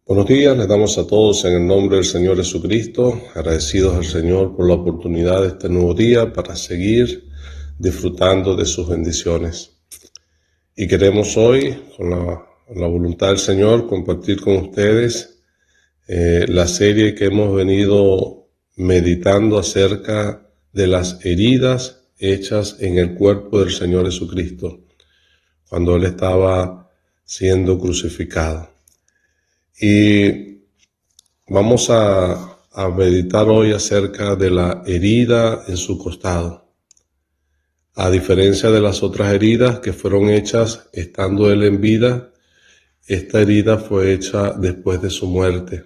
Buenos días, les damos a todos en el nombre del Señor Jesucristo, agradecidos al Señor por la oportunidad de este nuevo día para seguir disfrutando de sus bendiciones. Y queremos hoy, con la voluntad del Señor, compartir con ustedes la serie que hemos venido meditando acerca de las heridas hechas en el cuerpo del Señor Jesucristo, cuando Él estaba siendo crucificado. Y vamos a meditar hoy acerca de la herida en su costado. A diferencia de las otras heridas que fueron hechas estando Él en vida, esta herida fue hecha después de su muerte.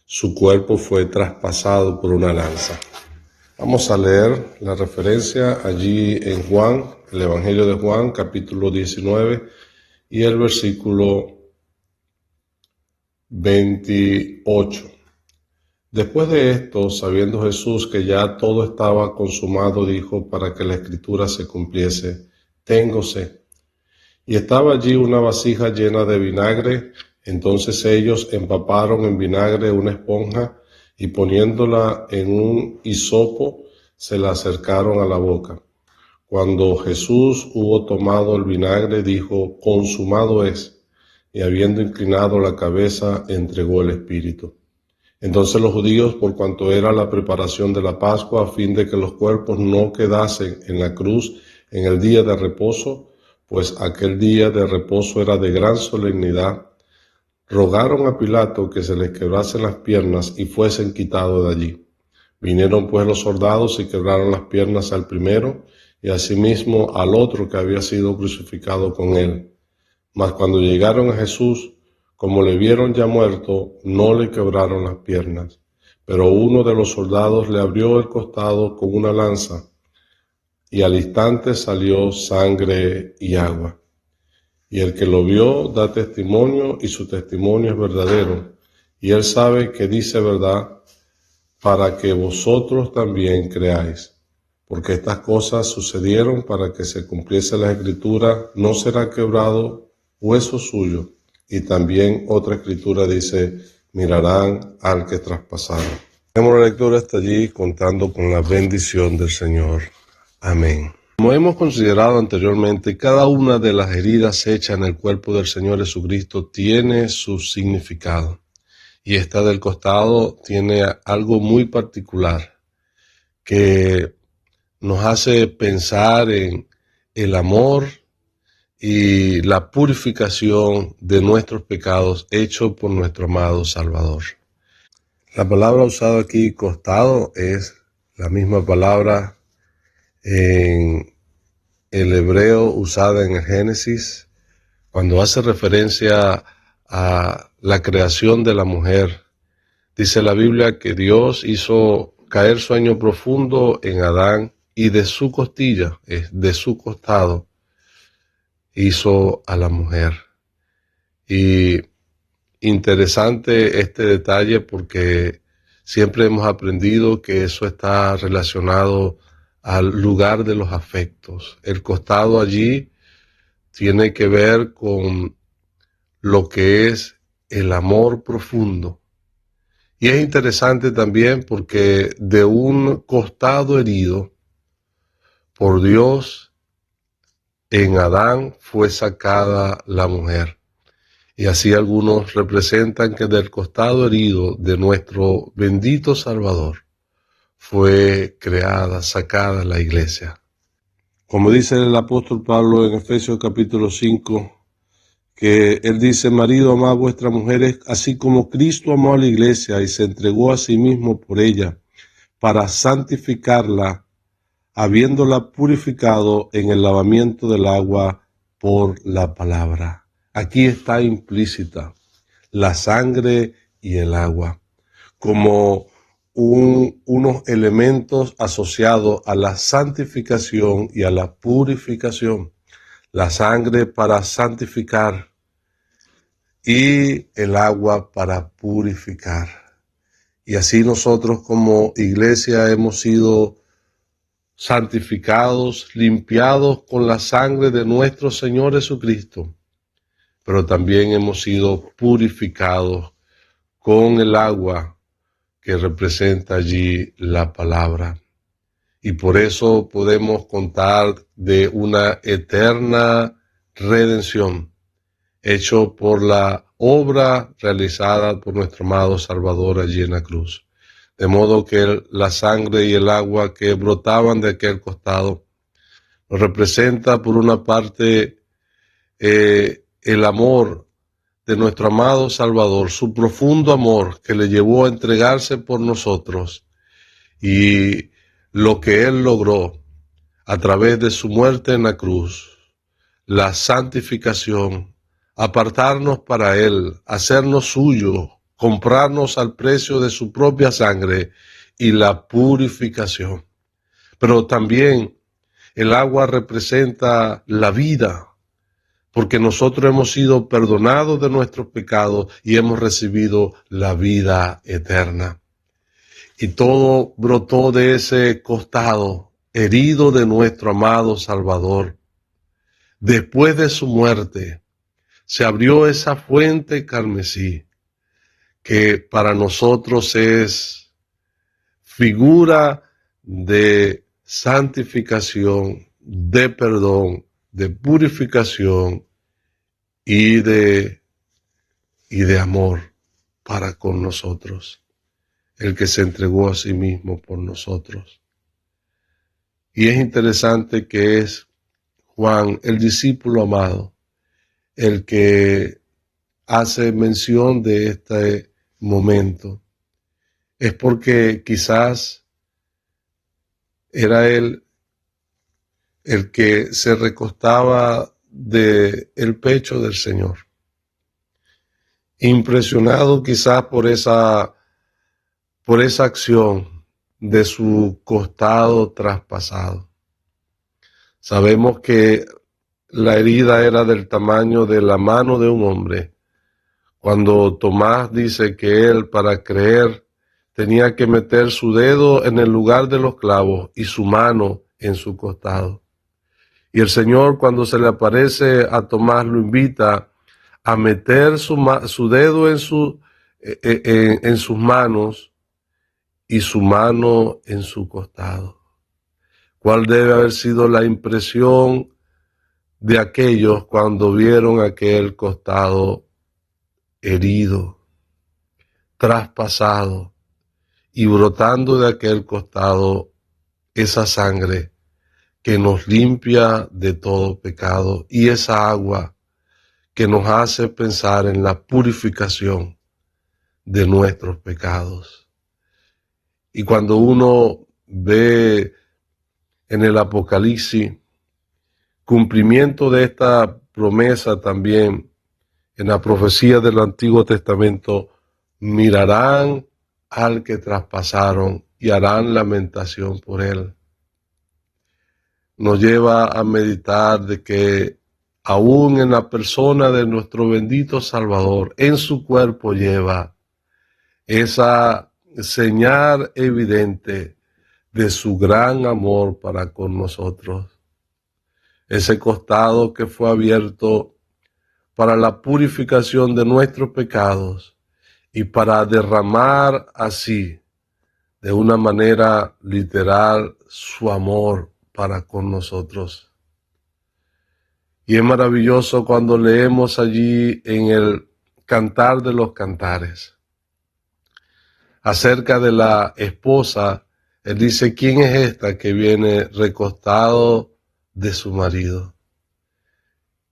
Su cuerpo fue traspasado por una lanza. Vamos a leer la referencia allí en Juan, el Evangelio de Juan, capítulo 19, y el versículo 28. Después de esto, sabiendo Jesús que ya todo estaba consumado, dijo, para que la escritura se cumpliese: tengo sed. Y estaba allí una vasija llena de vinagre. Entonces ellos empaparon en vinagre una esponja y poniéndola en un hisopo, se la acercaron a la boca. Cuando Jesús hubo tomado el vinagre, dijo: consumado es. Y habiendo inclinado la cabeza, entregó el espíritu. Entonces los judíos, por cuanto era la preparación de la Pascua, a fin de que los cuerpos no quedasen en la cruz en el día de reposo, pues aquel día de reposo era de gran solemnidad, rogaron a Pilato que se les quebrasen las piernas y fuesen quitados de allí. Vinieron pues los soldados y quebraron las piernas al primero y asimismo al otro que había sido crucificado con él. Mas cuando llegaron a Jesús, como le vieron ya muerto, no le quebraron las piernas. Pero uno de los soldados le abrió el costado con una lanza, y al instante salió sangre y agua. Y el que lo vio da testimonio, y su testimonio es verdadero. Y él sabe que dice verdad, para que vosotros también creáis. Porque estas cosas sucedieron para que se cumpliese la escritura: no será quebrado hueso suyo. Y también otra escritura dice: mirarán al que traspasaron. Tenemos la lectura hasta allí, contando con la bendición del Señor. Amén. Como hemos considerado anteriormente, cada una de las heridas hechas en el cuerpo del Señor Jesucristo tiene su significado. Y esta del costado tiene algo muy particular que nos hace pensar en el amor y la purificación de nuestros pecados hecho por nuestro amado Salvador. La palabra usada aquí, costado, es la misma palabra en el hebreo usada en el Génesis, cuando hace referencia a la creación de la mujer. Dice la Biblia que Dios hizo caer sueño profundo en Adán y de su costilla, de su costado, hizo a la mujer. Y interesante este detalle porque siempre hemos aprendido que eso está relacionado al lugar de los afectos. El costado allí tiene que ver con lo que es el amor profundo. Y es interesante también porque de un costado herido por Dios, en Adán fue sacada la mujer. Y así algunos representan que del costado herido de nuestro bendito Salvador fue creada, sacada la iglesia. Como dice el apóstol Pablo en Efesios capítulo 5, que él dice: marido, amad a vuestras mujeres, así como Cristo amó a la iglesia y se entregó a sí mismo por ella, para santificarla, habiéndola purificado en el lavamiento del agua por la palabra. Aquí está implícita la sangre y el agua como unos elementos asociados a la santificación y a la purificación. La sangre para santificar y el agua para purificar. Y así nosotros como iglesia hemos sido santificados, limpiados con la sangre de nuestro Señor Jesucristo, pero también hemos sido purificados con el agua que representa allí la palabra. Y por eso podemos contar de una eterna redención, hecho por la obra realizada por nuestro amado Salvador allí en la cruz. De modo que la sangre y el agua que brotaban de aquel costado nos representa por una parte el amor de nuestro amado Salvador, su profundo amor que le llevó a entregarse por nosotros y lo que Él logró a través de su muerte en la cruz, la santificación, apartarnos para Él, hacernos suyo, comprarnos al precio de su propia sangre y la purificación. Pero también el agua representa la vida, porque nosotros hemos sido perdonados de nuestros pecados y hemos recibido la vida eterna. Y todo brotó de ese costado herido de nuestro amado Salvador. Después de su muerte, se abrió esa fuente carmesí, que para nosotros es figura de santificación, de perdón, de purificación y de amor para con nosotros, el que se entregó a sí mismo por nosotros. Y es interesante que es Juan, el discípulo amado, el que hace mención de este momento. Es porque quizás era él el que se recostaba del pecho del Señor, impresionado quizás por esa acción de su costado traspasado. Sabemos que la herida era del tamaño de la mano de un hombre. Cuando Tomás dice que él, para creer, tenía que meter su dedo en el lugar de los clavos y su mano en su costado. Y el Señor, cuando se le aparece a Tomás, lo invita a meter su dedo en sus manos y su mano en su costado. ¿Cuál debe haber sido la impresión de aquellos cuando vieron aquel costado herido, traspasado y brotando de aquel costado esa sangre que nos limpia de todo pecado y esa agua que nos hace pensar en la purificación de nuestros pecados? Y cuando uno ve en el Apocalipsis cumplimiento de esta promesa también en la profecía del Antiguo Testamento, mirarán al que traspasaron y harán lamentación por él. Nos lleva a meditar de que aún en la persona de nuestro bendito Salvador, en su cuerpo lleva esa señal evidente de su gran amor para con nosotros. Ese costado que fue abierto para la purificación de nuestros pecados y para derramar así, de una manera literal, su amor para con nosotros. Y es maravilloso cuando leemos allí en el Cantar de los Cantares acerca de la esposa. Él dice: ¿quién es esta que viene recostado de su marido?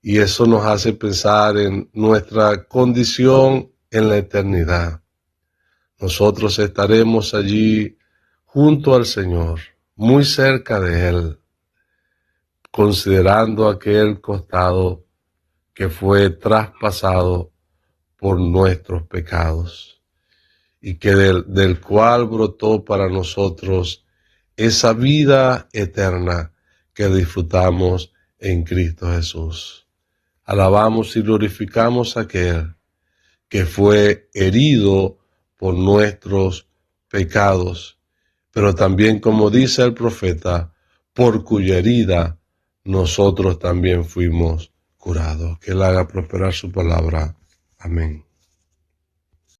Y eso nos hace pensar en nuestra condición en la eternidad. Nosotros estaremos allí junto al Señor, muy cerca de Él, considerando aquel costado que fue traspasado por nuestros pecados y que del cual brotó para nosotros esa vida eterna que disfrutamos en Cristo Jesús. Alabamos y glorificamos a aquel que fue herido por nuestros pecados, pero también, como dice el profeta, por cuya herida nosotros también fuimos curados. Que Él haga prosperar su palabra. Amén.